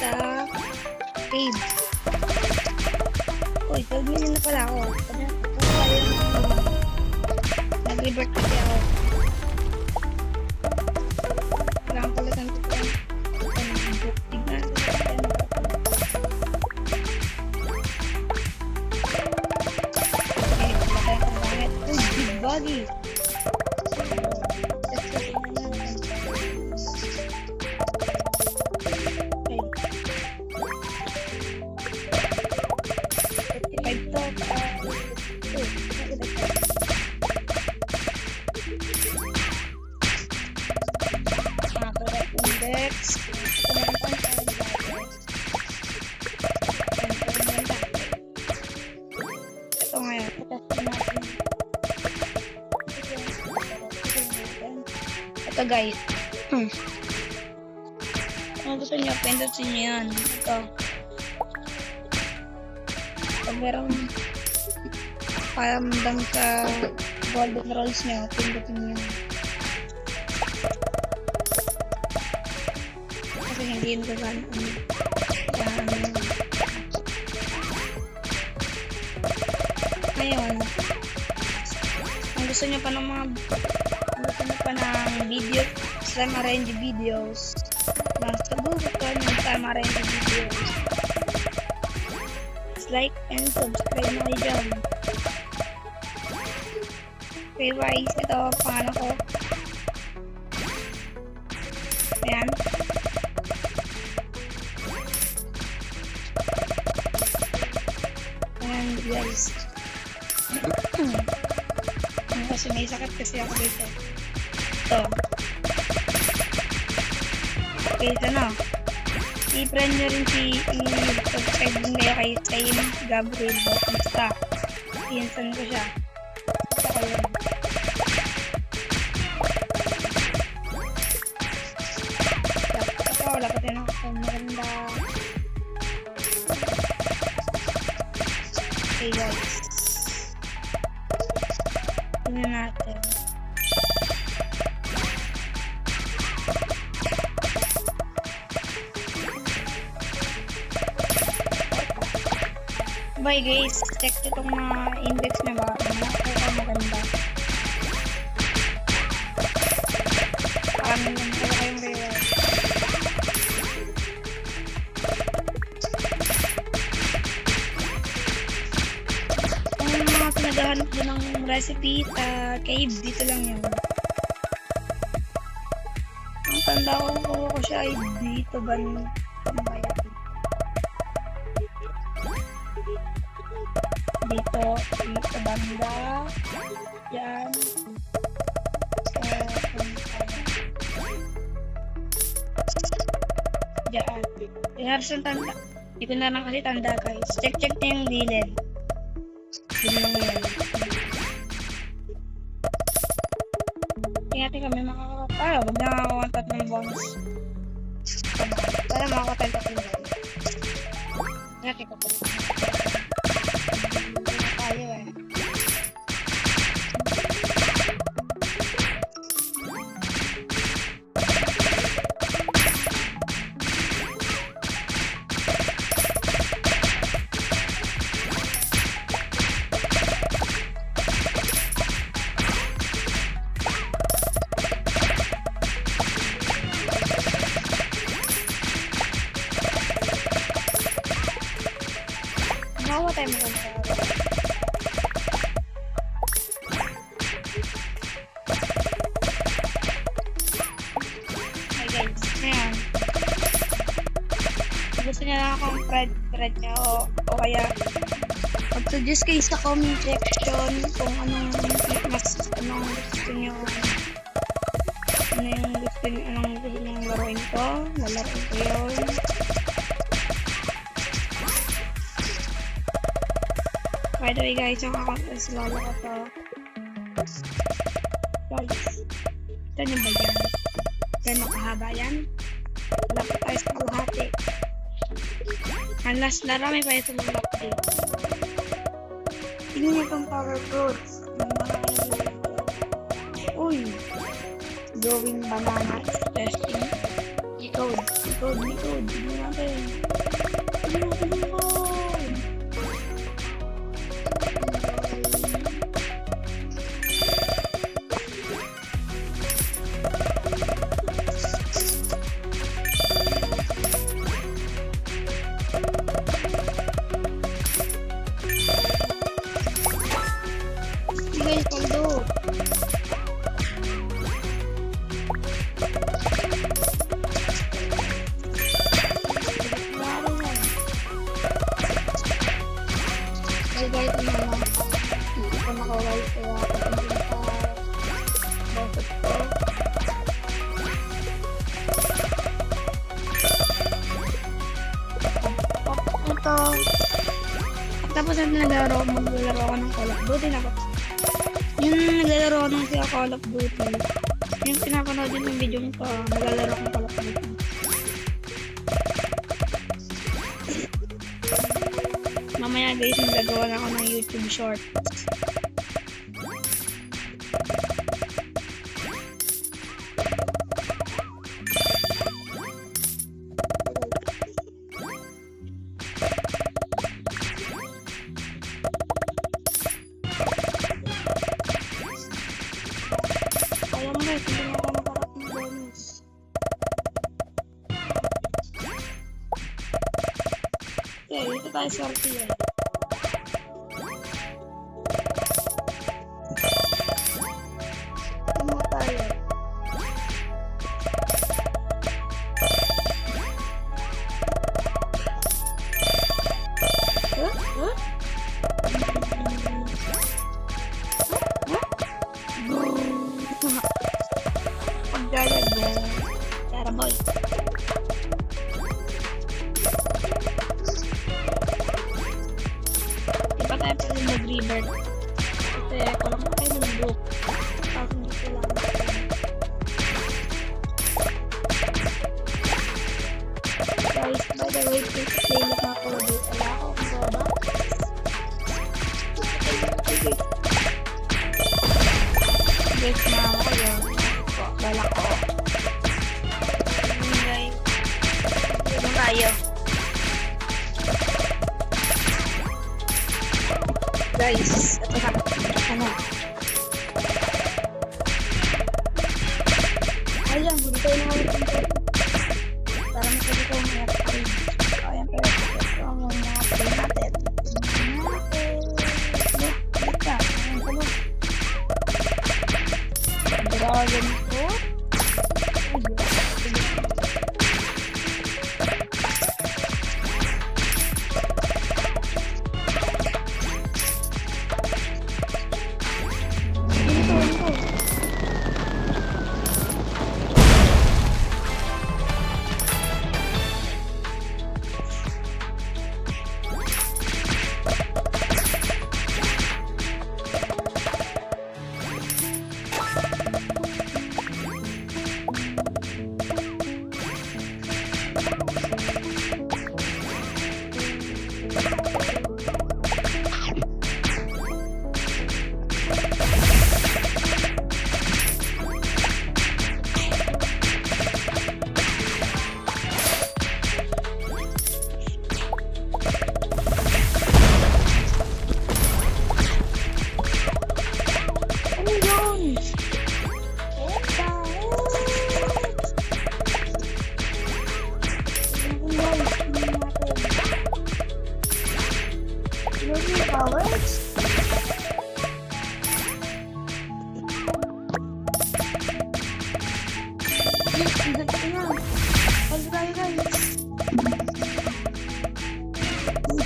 sa cave. Uy, 12 million na pala ako. Nag-revert kasi ako. Kailangan pala ng book. Tignan. Okay, wala tayong panggamit. Uy, big buggy. Ito guys. Kung gusto nyo, pindutin nyo yan. Ito. Pag merong paramdam sa golden rolls nyo, pindutin nyo yan. Kasi hindi yun gagana. Ngayon, kung gusto nyo pa ng mga video, slime arrange videos. Nasa Google ko yung slime arrange videos. Like and subscribe na kayo dyan. Okay guys, ito pangalan ko. Ayan. Ayan guys. Kasi may sakit kasi ako dito. Ito. Okay, ito na. I-friend nyo rin i-subscribe din kayo kay Saim Gabriel Bautista. Pinsan ko siya. Ayun. Wala pa tayo ng maganda. Okay guys. Tingnan natin. Bye guys, check itong mga index na ba maganda. Parang lang pala kayong reward. Kung mga pinaghahanap din ng recipe sa cave, dito lang yun. Ang tanda ko siya ay dito ba bayan. Dito banda yan dyan inaras ng tanda, hindi ko na lang kasi tanda guys. Check na yung gilid yun lang yan. Tingnan kami makakapara wag na makakantat ng bonus para makakatantat ng bonus. Tingnan ko Nawa tayo maganda. Hey guys, ngayon. Gusto niya lang akong thread niya o kaya mag-suggest kayo sa comment section kung anong gusto niyo anong gusto niyo laruin ko. Lalaruin ko yun. By the way guys, yung account is lolo ko to. Guys, ito nyo ba yan? Yan makahaba yan. Lapit tayo sa kalahati. Unless narami pa ito ng lapit. Tingnan nyo itong power fruits. Uy! Going banana is testing. Decode. Tingnan natin. natin. Tulungan. Guys, paldo. Ay, guys, ano na. Hindi ko makawal kaya hindi pa bakit ko. Ito. Tapos maglalaro ako ng Call of Duty na. Yung naglalaro ako ng siya Call of Duty. Yung pinapanood din yung video ko, naglalaro akong Call of Duty. Mamaya guys, magagawa na ako ng YouTube short. Alam mo guys, hindi na ako makarap ng bonus. Okay, dito tayo swerte yan. Ano tayo? Huh? Paggalag mo. Tara boy. Di ba tayo pwede mag-rebirth? Kasi ako lang pa tayo ng group. Tapos hindi ko lang. Guys, by the way, please play lang ako. Wala ako kung baba. Guys, mama ko yun. Wala ko. Guys. Ano tayo? Guys, ito na. Ano? Ayan, hindi tayo na ulit ang pwede. Para masali ko ang airplane. Ayan, pero ito ang mga plane natin. Look ka. Ayan, kalo. Dragon fruit.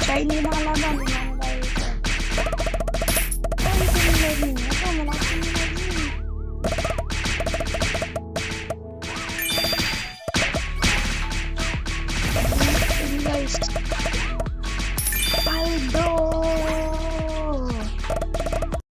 Shiny mga